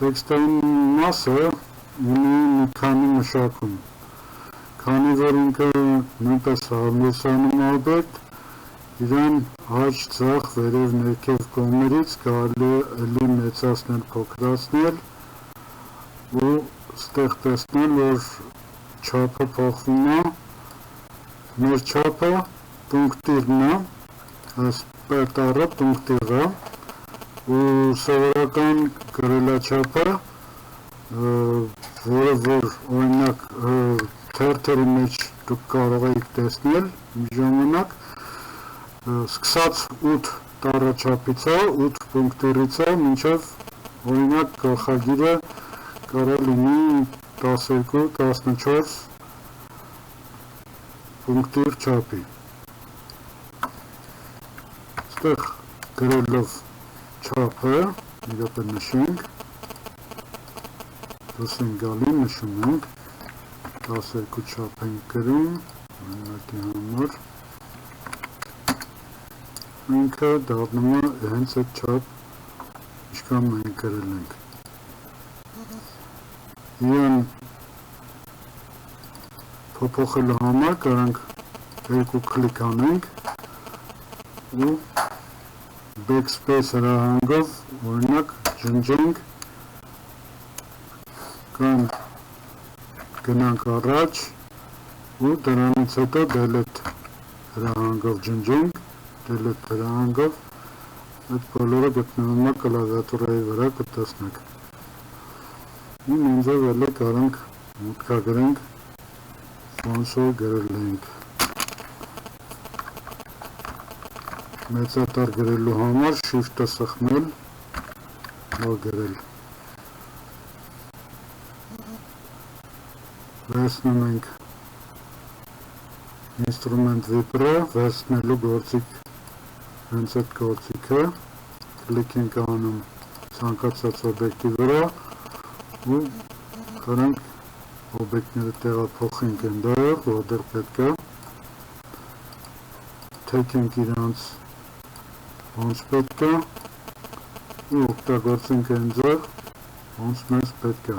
Տեքստային մասը ունի մի քանի մշակում, քանի որ ինքը նույնպես հարմարեցնում օբյեկտ, իրան աջ, ձախ, վերև, ներքև կողմերից կարելի է էլի մեծացնել, փոքրացնել ու ստեղ տեսնել, որ չափը փոխվում է, մեր չափը պունկտիրն է, այս պետառը պունկտիր է, ու սովորական գրելաչափը, որը որ օրինակ թերթերի մեջ դուք կարող եք տեսնել մի ժամանակ, սկսած 8 տառաչափից է, 8 պունկտիրից է, մինչև օրինակ գլխագիրը կարող լինի 12-14 պունկտիր չափի։ Ստեղ գրելով չափը, իրոք նշենք, դուս են գալի, նշում ենք, 12 չափ ենք գրում, մեննակի համար, ինքը դառնում է հենց այդ չափ, ինչքան մենք գրել ենք։ Իրան փոփոխելու համար կարանք երկու կլիկ անենք ու backspace հրահանգով օրինակ ջնջենք կամ գնանք առաջ ու դրանից հետո delete հրահանգով ջնջենք, delete հրահանգով այդ բոլորը գտնվում է կլավիատուրայի վրա կտեսնեք։ Ու նույնպես էլ կարանք մուտքագրենք ոնց որ գրել ենք։ Մեծատառ գրելու համար shift-ը սխմել, որ գրել։ Վերցնում ենք ինստրումենտ վիպրը, վերցնելու գործիք հենց այդ գործիքը, կլիկ ենք անում ցանկացած օբյեկտի վրա ու կարանք օբյեկտները տեղափոխենք այնտեղ, որտեղ պետք է, թեքենք իրանց ոնց պետք է ու օգտագործենք այն ձև, ոնց մեզ պետք է։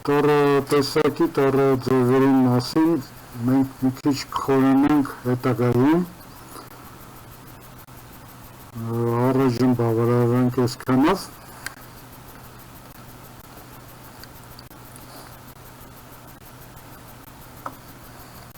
Տառը տեսակի, տառը ձևերի մասին մենք մի քիչ կխորանանք հետագայում, առայժմ բավարարենք այսքանով։